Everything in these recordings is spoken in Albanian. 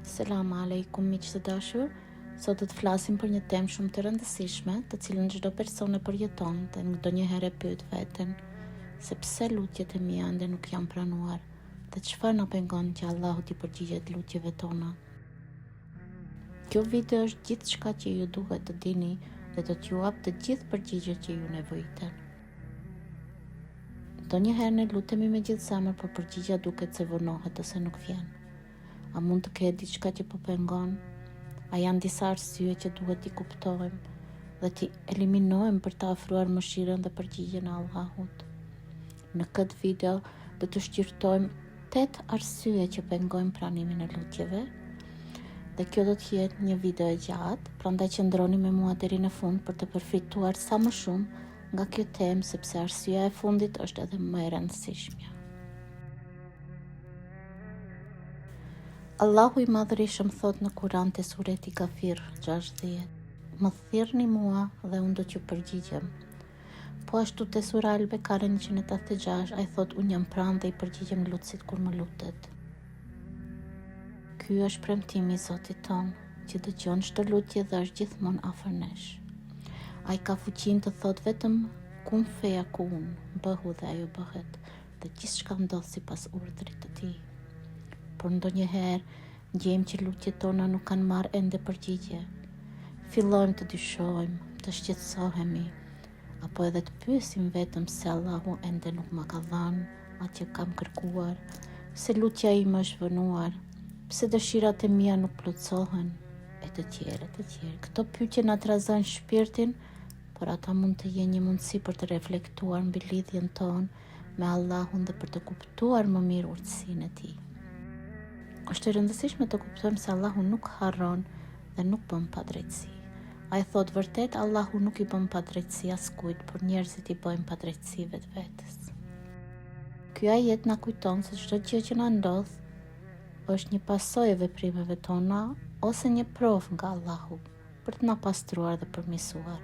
Selam aleikum miq të dashur. Sot do të flasim për një temë shumë të rëndësishme, të cilën çdo person e përjeton dhe ndonjëherë e pyet veten, se pse lutjet e mia ende nuk janë pranuar dhe çfarë na pengon që Allahu t'i përgjigjet lutjeve tona. Kjo video është gjithçka që ju duhet të dini dhe do t'ju jap të gjithë përgjigjet që ju nevojiten. Ndonjëherë ne lutemi me gjithë zemër, por përgjigja duket se vonohet ose nuk vjen. A mund të ketë diçka që po pengon? A janë disa arsye që duhet t'i kuptojmë dhe t'i eliminojmë për të ofruar mëshirën dhe përgjigjen e Allahut? Në këtë video do të shqyrtojmë 8 arsye që pengojnë pranimin e lutjeve, dhe kjo do të jetë një video e gjatë, prandaj qëndroni me mua deri në fund për të përfituar sa më shumë nga kjo temë, sepse arsyeja e fundit është edhe më e rëndësishmja. Allahu i Madhërisëm thot në Kur'an te sureti Kafir 60: Më thirrni mua dhe unë do t'ju përgjigjem. Po ashtu te sura Al-Bekare 186 ai thot: unë jam pranë dhe i përgjigjem lutësit kur më lutet. Ky është premtimi i Zotit ton, që dëgjon çdo lutje dhe është gjithmonë afër nesh. Ai ka fuqinë të thot vetëm kun feyakun, bëhu dhe ajo bëhet, dhe gjithçka ndodh sipas urdhrit të tij. Por ndonjëherë gjejmë që lutjet tona nuk kanë marrë ende përgjigje. Fillojmë të dyshojmë, të shqetësohemi, apo edhe të pyesim vetëm se Allahu ende nuk ma ka dhënë atë që kam kërkuar, se lutja ime është vënuar, pse dëshirat e mia nuk plotësohen, e të tjerë. Këto pyetje na trazojnë shpirtin, por ata mund të jenë një mundësi për të reflektuar mbi lidhjen tonë me Allahun dhe për të kuptuar më mirë urtësinë e tij. Është e rëndësishme të kuptojmë se Allahu nuk harron dhe nuk bën padrejtësi. Ai thot vërtet Allahu nuk i bën padrejtësi askujt, por njerëzit i bëjnë padrejtësi vetes. Ky ajet na kujton se çdo gjë që na ndodh është një pasojë e veprimeve tona ose një provë nga Allahu për të na pastruar dhe përmirësuar.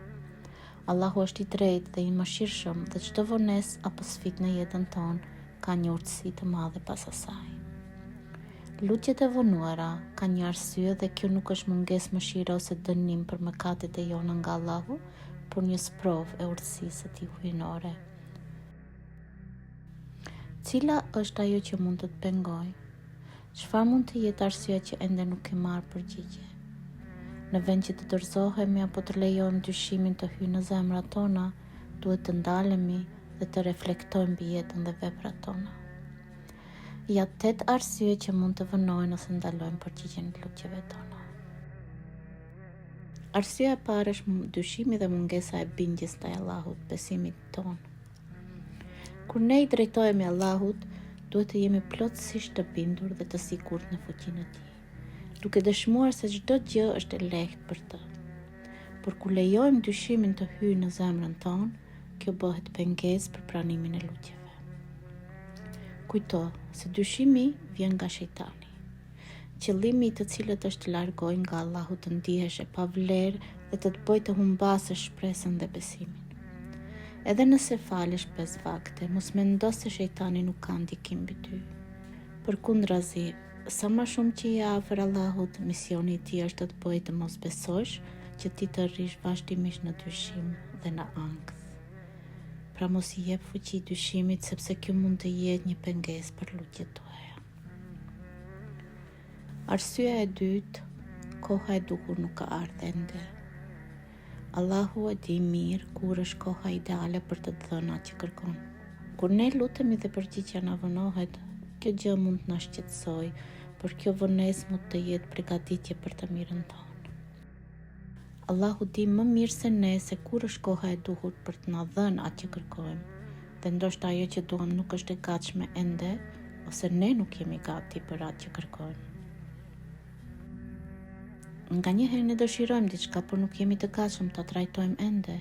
Allahu është i drejtë dhe i mëshirshëm dhe çdo vonesë apo sfidë në jetën tonë ka një urtësi të madhe pas asaj. Lutjet e vonuara kanë një arsye dhe kjo nuk është mungesë mëshire ose dënim për mëkatet e jona nga Allahu, por një sprovë e urtësisë së tij hyjnore. Cila është ajo që mund të të pengojë? Çfarë mund të jetë arsyeja që ende nuk ke marrë përgjigje? Në vend që të dorëzohemi apo të lejojmë dyshimin të hyjë në zemrat tona, duhet të ndalemi dhe të reflektojmë mbi jetën dhe veprat tona. Ja 8 arsye që mund të vënojnë ose ndalojnë përgjigjen e lutjeve tona. Arsyeja e parë është dyshimi dhe mungesa e bindjes ndaj Allahut, besimit ton. Kur ne i drejtohemi Allahut, duhet të jemi plotësisht të bindur dhe të sigurt në fuqinë e tij, duke dëshmuar se çdo gjë është e lehtë për të. Por kur lejojmë dyshimin të hyjë në zemrën tonë, kjo bëhet pengesë për pranimin e lutjeve. Kujto se dyshimi vjen nga shejtani, qëllimi i të cilët është të largojë nga Allahu, të ndihesh e pavlerë dhe të bëjë të humbasësh shpresën dhe besimin. Edhe nëse falesh 5 vakte, mos mendo se shejtani nuk ka ndikim mbi ty. Përkundrazi, sa më shumë që je afër Allahut, misioni i tij është të të bëjë të mos besosh, që ti të rrish vazhdimisht në dyshim dhe në ankth. Pra mos i jep fuqi dyshimit, sepse kjo mund të jetë një pengesë për lutjet tuaja. Arsyeja e dytë, koha e duhur nuk ka ardhur ende. Allahu e di mirë kur është koha ideale për të dhënë atë që kërkon. Kur ne lutemi dhe përgjigja na vonohet, kjo gjë mund të na shqetësojë, por kjo vonesë mund të jetë përgatitje për të mirën tonë. Allahu di më mirë se ne se kur është koha e duhur për të na dhënë atë që kërkojmë, dhe ndoshta ajo që duam nuk është e gatshme ende, ose ne nuk jemi gati për atë që kërkojmë. Nganjëherë ne dëshirojmë diçka, por nuk jemi të gatshëm ta trajtojmë ende.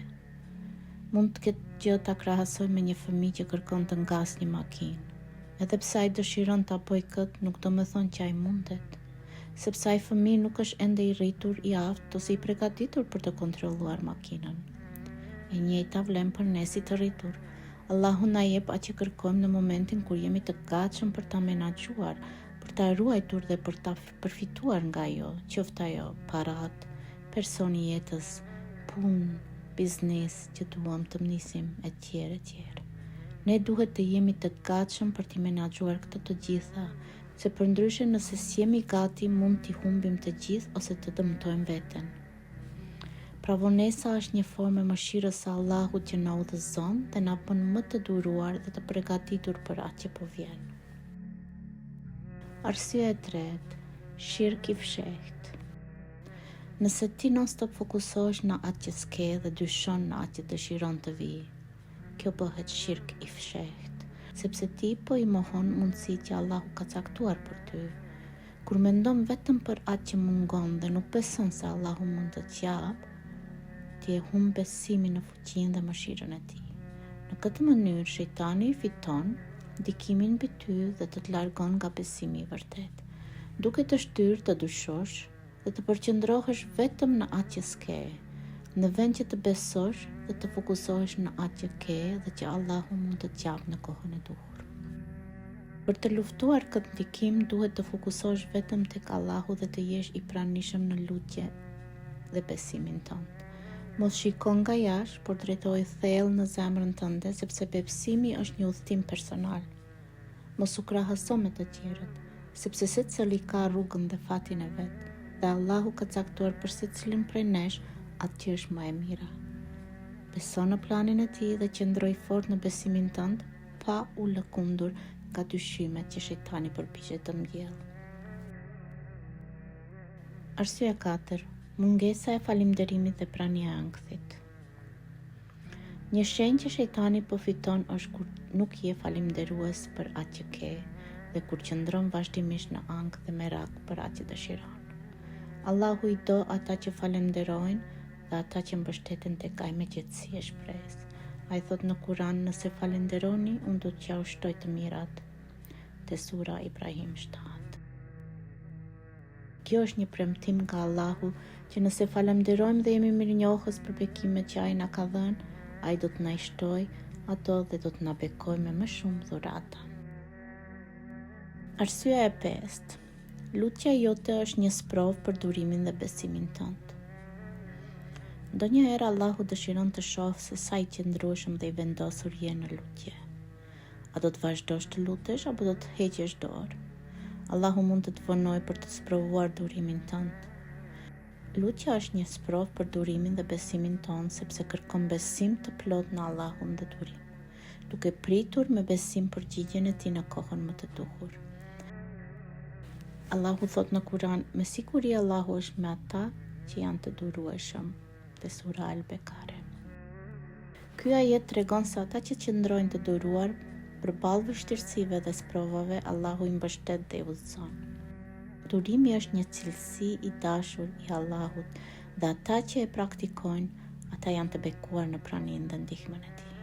Mund të ketë gjë ta krahasojmë me një fëmijë që kërkon të ngasë një makinë. Edhe pse ai dëshiron ta bëjë këtë, nuk do të thonë që ai mundet, sepse ai fëmijë nuk është ende i rritur, i aftë ose i përgatitur për të kontrolluar makinën. E njëjta vlen për ne si të rritur. Allahu na jep atë që kërkojmë në momentin kur jemi të gatshëm për ta menaxhuar, për ta ruajtur dhe për ta përfituar nga ajo, qoftë ajo parat, personi jetës, punë, biznes që duam të nisim etj. Ne duhet të jemi të gatshëm për t'i menaxhuar këto të gjitha, se përndryshe nëse s'jemi gati mund t'i humbim të gjithë ose të dëmtojmë veten. Pra vonesa është një formë e mëshirës së Allahut që na udhëzon dhe na bën më të duruar dhe të përgatitur për atë që po vjen. Arsyeja e tretë, shirk i fshehtë. Nëse ti non-stop fokusohesh në atë që s'ke dhe dyshon në atë që dëshiron të vijë, kjo bëhet shirk i fshehtë, sepse ti po i mohon mundësitë që Allahu ka caktuar për ty. Kur mendon vetëm për atë që mungon dhe nuk beson se Allahu mund të t'japë, ti e humb besimin në fuqinë dhe mëshirën e tij. Në këtë mënyrë shejtani fiton ndikimin mbi ty dhe të largon nga besimi i vërtet, duke të shtyrë të dyshosh dhe të përqendrohesh vetëm në atë që s'ke, në vend që të besosh dhe të fokusohesh në atë që ke dhe që Allahu mund të t'japë në kohën e duhur. Për të luftuar këtë ndikim duhet të fokusohesh vetëm tek Allahu dhe të jesh i pranishëm në lutje dhe besimin tënd. Mos shiko nga jashtë, por drejtoj thellë në zemrën tënde, sepse besimi është një udhtim personal. Mos u krahaso me të tjerët, sepse secili ka rrugën dhe fatin e vet, dhe Allahu ka caktuar për secilin prej nesh atë që është më e mira. Beso në planin e tij dhe qëndroj fort në besimin tënd, pa u lëkundur nga dyshimet që shejtani përpiqet të mbjellë. Arsyeja e katërt, mungesa e falënderimit dhe prania e ankthit. Një shenjë që shejtani po fiton është kur nuk je falënderues për atë që ke dhe kur qëndron vazhdimisht në ankth dhe merak për atë që dëshiron. Allahu i do ata që falënderojnë dhe ata që mbështeten tek ai me qetësi e shpresë. Ai thot në Kur'an, nëse falënderoni, unë do t'ja ushtoj të mirat. Te sura Ibrahim 7. Kjo është një premtim nga Allahu që nëse falenderojmë dhe jemi mirënjohës për bekimet që ai na ka dhënë, ai do të na shtojë ato dhe do të na bekojë me më shumë dhurata. Arsyeja e pestë. Lutja jote është një sprovë për durimin dhe besimin tënd. Ndonjëherë Allahu dëshiron të shohë se sa i qëndrueshëm dhe i vendosur je në lutje. A do të vazhdosh të lutesh apo do të heqësh dorë? Allahu mund të të vonojë për të sprovuar durimin tënd. Lutja është një sprovë për durimin dhe besimin tonë, sepse kërkon besim të plot në Allahun dhe durim, duke pritur me besim përgjigjen e tij në kohën më të duhur. Allahu thot në Kur'an, me siguri Allahu është me ata që janë të durueshëm, te sura Al-Bekare. Ky ajet tregon se ata që qëndrojnë të duruar përballë vështirësive dhe sprovave, Allahu i mbështet dhe i udhëzon. Durimi është një cilësi i dashur i Allahut dhe ata që e praktikojnë, ata janë të bekuar në praninë dhe ndihmën e tij.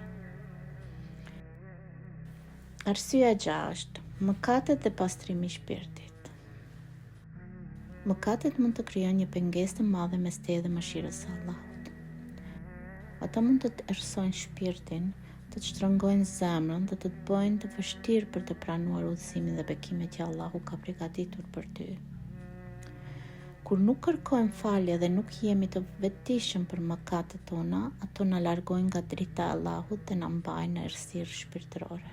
Arsyeja e gjashtë, mëkatet dhe pastrimi i shpirtit. Mëkatet mund të krijojnë një pengesë të madhe mes teje dhe mëshirës së Allahut. Ata mund të të errësojnë shpirtin, të të shtrëngojnë zemrën dhe të të bëjnë të vështirë për të pranuar udhëzimin dhe bekimet që Allahu ka përgatitur për ty. Kur nuk kërkojmë falje dhe nuk jemi të vetëdijshëm për mëkatet tona, ato na largojnë nga drita e Allahut dhe na mbajnë në errësirë shpirtërore.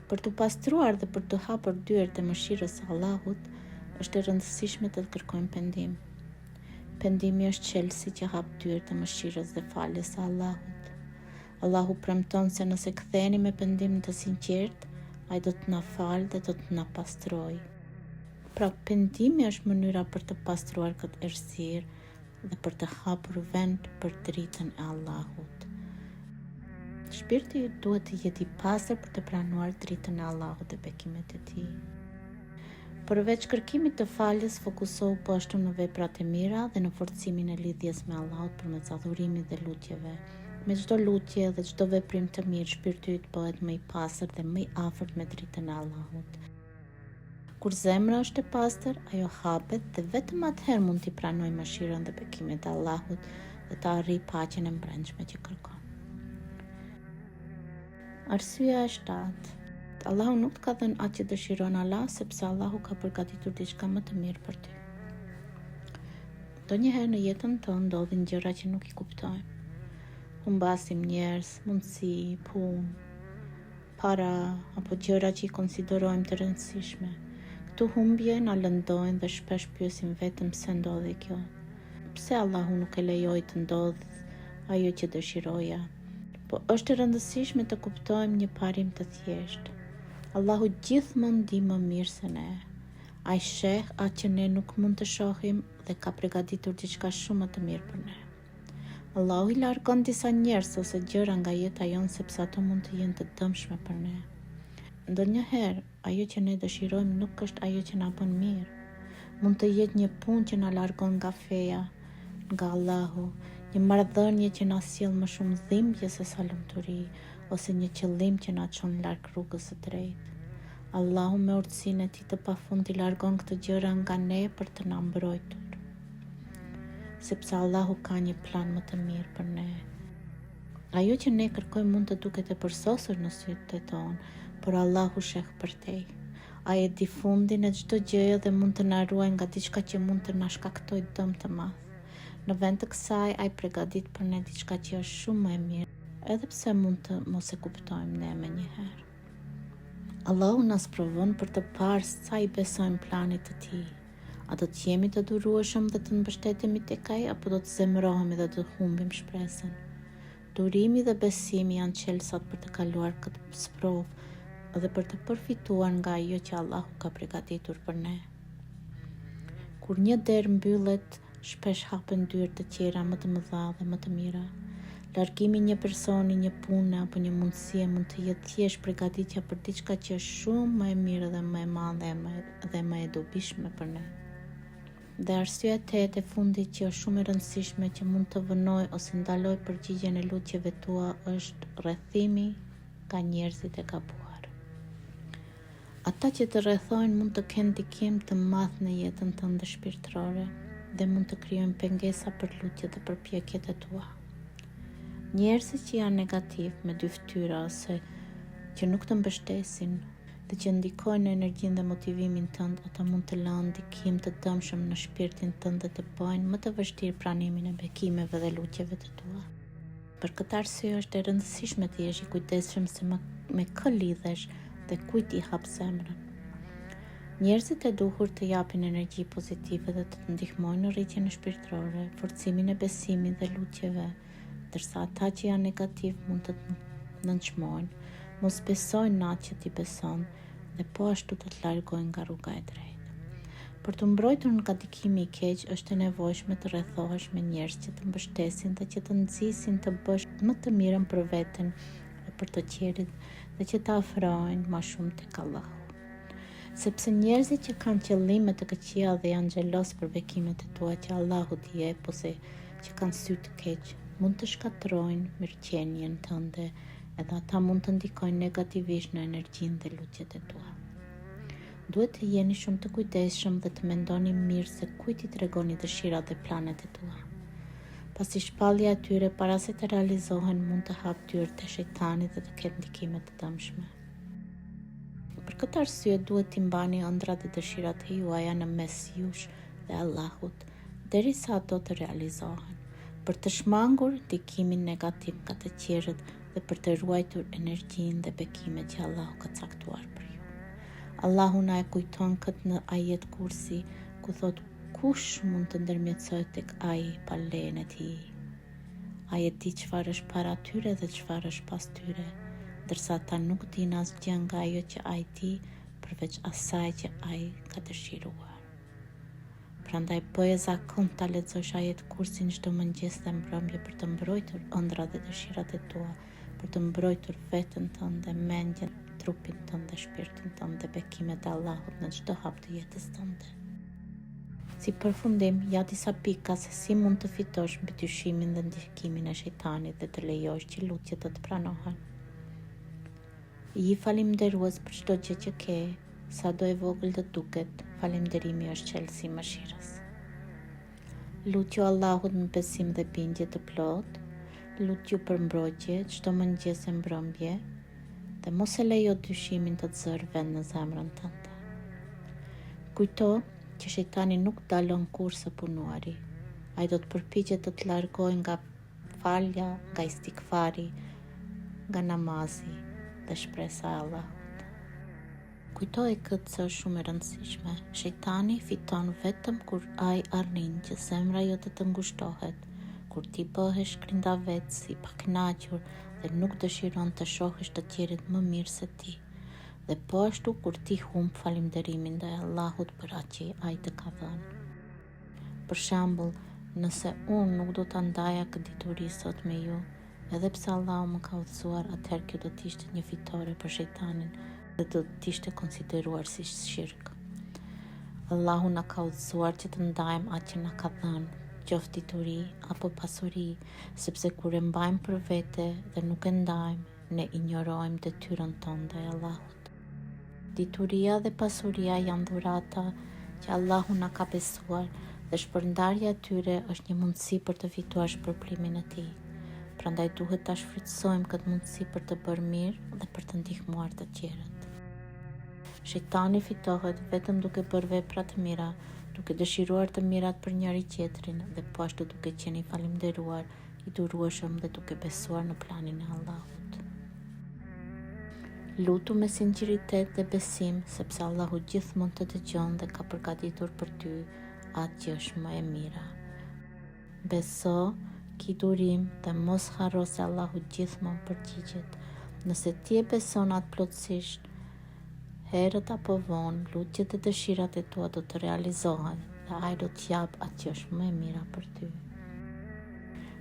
Për të pastruar dhe për të hapur dyert e mëshirës së Allahut, është e rëndësishme të kërkojmë pendim. Pendimi është çelësi që hap dyert e mëshirës dhe faljes së Allahut. Allahu premton se nëse ktheheni me pendim të sinqert, ai do të na falë dhe do të na pastrojë. Pra, pendimi është mënyra për të pastruar këtë errësirë dhe për të hapur vend për dritën e Allahut. Shpirti duhet të jetë i pastër për të pranuar dritën e Allahut dhe bekimet e tij. Përveç kërkimit të faljes, fokusohu po ashtu në veprat e mira dhe në forcimin e lidhjes me Allahut përmes adhurimit dhe lutjeve. Me çdo lutje dhe çdo veprim të mirë, shpirti yt bëhet më i pastër dhe më i afërt me dritën e Allahut. Kur zemra është e pastër, ajo hapet dhe vetëm atëherë mund t'i pranojë mëshirën dhe bekimet e Allahut dhe të arrijë paqen e brendshme që kërkon. Arsyeja e 7. Allahu nuk të ka dhënë atë që dëshiron Allah, sepse Allahu ka përgatitur diçka më të mirë për ty. Ndonjëherë në jetën tonë ndodhin gjëra që nuk i kuptojmë. Humbasim njerëz, mundësi, punë, para apo gjëra që i konsiderojmë të rëndësishme. Këtu humbje na lëndojnë dhe shpesh pyesim vetëm pse ndodhi kjo. Pse Allahu nuk e lejoi të ndodhë ajo që dëshiroja? Po është e rëndësishme të kuptojmë një parim të thjeshtë. Allahu gjithmonë di më mirë se ne. Ai sheh atë që ne nuk mund të shohim dhe ka përgatitur diçka shumë më të mirë për ne. Allahu i largon disa njerëz ose gjëra nga jeta jonë sepse ato mund të jenë të dëmshme për ne. Ndonjëherë, ajo që ne dëshirojmë nuk është ajo që na bën mirë. Mund të jetë një punë që na largon nga feja, nga Allahu, një marrëdhënie që na sjell më shumë dhimbje se sa lumturi, ose një qëllim që na çon larg rrugës së drejtë. Allahu me urtësinë e tij të pafund i largon këtë gjëra nga ne për të na mbrojtur. Sepse Allahu ka një plan më të mirë për ne. Ajo që ne kërkojmë mund të duket e përsosur në sytë tonë, por Allahu sheh përtej. Ai e di fundin e çdo gjëje dhe mund të na ruajë nga diçka që mund të na shkaktojë dëm të madh. Në vend të kësaj, ai përgatit për ne diçka që është shumë më e mirë, edhe pse mund të mos e kuptojmë ne menjëherë. Allahu na provon për të parë sa i besojmë planit të tij. A do të jemi të durueshëm dhe të mbështetemi tek ai, apo do të zemërohemi dhe të humbim shpresën? Durimi dhe besimi janë çelësat për të kaluar këtë sprovë dhe për të përfituar nga ajo që Allahu ka përgatitur për ne. Kur një derë mbyllet, shpesh hapen dyrë të tjera më të mëdha dhe më të mira. Largimi një personi, një pune apo një mundësie mund të jetë thjesht përgatitja për diçka që është shumë më e mirë dhe më e madhe dhe më e dobishme për ne. Dhe arsyeja e tetë e fundit që është shumë e rëndësishme që mund të vënoj ose ndaloj përgjigjen e lutjeve tua është rrethimi nga njerëzit e gabuar. Ata që të rrethojnë mund të kenë ndikim të madh në jetën tënde shpirtërore dhe mund të krijojnë pengesa për lutjet dhe përpjekjet e tua. Njerëzit që janë negativ me dy fytyra ose që nuk të mbështesin dhe që ndikojnë në energjinë dhe motivimin tënd, ata mund të lënë ndikim të dëmshëm në shpirtin tënd dhe të bëjnë më të vështirë pranimin e bekimeve dhe lutjeve të tua. Për këtë arsye është e rëndësishme të jesh i kujdesshëm se me kë lidhesh dhe kujt i hap zemrën. Njerëzit e duhur të japin energji pozitive dhe të ndihmojnë në rritjen e shpirtërore, forcimin e besimit dhe lutjeve, ndërsa ata që janë negativ mund të nënçmojnë, mos besojnë në atë që ti beson dhe po ashtu të largojnë nga rruga e drejtë. Për të mbrojtur nga ndikimi i keq, është e nevojshme të rrethohesh me njerëz që të mbështesin dhe që të nxisin të bësh më të mirën për veten e për të tjerit dhe që të afrojnë më shumë tek Allahu. Sepse njerëzit që kanë qëllime të këqija dhe janë xhelos për bekimet e tua që Allahu t'i jep ose që kanë sy të keq, mund të shkatërrojnë mirëqenien tënde edhe ata mund të ndikojnë negativisht në energjinë dhe lutjet e tua. Duhet të jeni shumë të kujdesshëm dhe të mendoni mirë se kujt i tregoni dëshirat dhe planet e tua. Pasi shpallja e tyre para se të realizohen mund të hap dyrë të shejtanit dhe të ketë ndikime të dëmshme. Për këtë arsye duhet t'i mbani ëndrat dhe dëshirat e juaja në mes jush dhe Allahut, derisa ato të realizohen, për të shmangur ndikimin negativ nga të tjerët dhe për të ruajtur energjinë dhe bekimet që Allahu ka caktuar për ju. Allahu na e kujton këtë në ajet Kursi, ku thot kush mund të ndërmjetësoj tek ai pa lejen e tij. Ai e di çfarë është para tyre dhe çfarë është pas tyre, ndërsa ata nuk dinë asgjë nga ajo që ai di përveç asaj që ai ka dëshiruar. Prandaj bëje zakon ta lexosh ajet Kursin çdo mëngjes dhe mbrëmje për të mbrojtur ëndrat dhe dëshirat e tua, për të mbrojtur veten tënde, mendjen, trupin tënd dhe shpirtin tënd dhe bekimet e Allahut në çdo hap të jetës tënde. Si përfundim, ja disa pika se si mund të fitosh mbi dyshimin dhe ndikimin e shejtanit dhe të lejosh që lutjet të pranohen. I falimnderues për çdo gjë që ke, sado e vogël të duket, falimnderimi është çelësi i mëshirës. Lutju Allahut me besim dhe bindje të plotë, lutju për mbrojtje çdo mëngjes e mbrëmje, dhe mos e lejo dyshimin të të zërë vend në zemrën tënde. Kujto që shejtani nuk dalon kur së punuari. Ai do të përpiqet të të largojë nga falja, nga istikfari, nga namazi dhe shpresa e Allahut. Kujtoj këtë se është shumë e rëndësishme. Shejtani fiton vetëm kur ai arrin që zemra jote të ngushtohet, kur ti bëhesh krindavec, i pakënaqur dhe nuk dëshiron të shohësh të tjerët më mirë se ti. Dhe po ashtu kur ti humb falënderimin ndaj Allahut për atë që ai të ka dhënë. Për shembull, nëse unë nuk do ta ndaja këtë dituri sot me ju, edhe pse Allahu më ka udhëzuar, atëherë kjo do të ishte një fitore për shejtanin dhe do të ishte konsideruar si shirk. Allahu na ka udhëzuar që të ndajmë atë që na ka dhënë, qoftë dituri apo pasuri, sepse kur e mbajmë për vete dhe nuk e ndajmë, ne injorojmë detyrën tonë ndaj Allahut. Dituria dhe pasuria janë dhurata që Allahu na ka besuar dhe shpërndarja e tyre është një mundësi për të fituar shpërblimin e tij. Prandaj duhet ta shfrytëzojmë këtë mundësi për të bërë mirë dhe për të ndihmuar të tjerët. Shejtani fitohet vetëm duke bërë vepra të mira, duke dëshiruar të mirat për njëri tjetrin dhe po ashtu duke qenë i falënderuar, i durueshëm dhe duke besuar në planin e Allahut. Lutu me sinqeritet dhe besim, sepse Allahu gjithmonë të dëgjon dhe ka përgatitur për ty atë që është më e mira. Beso, ki durim dhe mos harro se Allahu gjithmonë përgjigjet. Nëse ti e beson atë plotësisht, herët apo vonë, lutjet dhe dëshirat e tua do të realizohen dhe ai do të jap atë që është më e mira për ty.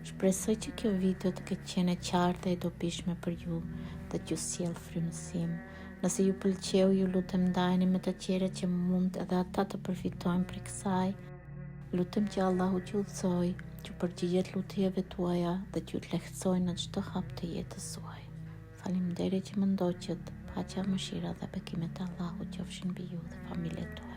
Shpresoj që kjo video të ketë qenë e qartë e dobishme për ju dhe t'ju sjell frymësim. Nëse ju pëlqeu, ju lutem ndajeni me të tjerët që mund edhe ata të përfitojnë prej kësaj. Lutem që Allahu t'ju udhëzoj, t'ju përgjigjet lutjeve tuaja dhe t'ju të lehtësojë në çdo hap të jetës suaj. Faleminderit që më ndoqët. Paqja, mëshira dhe bekimet e Allahut qofshin mbi ju dhe familjen tuaj.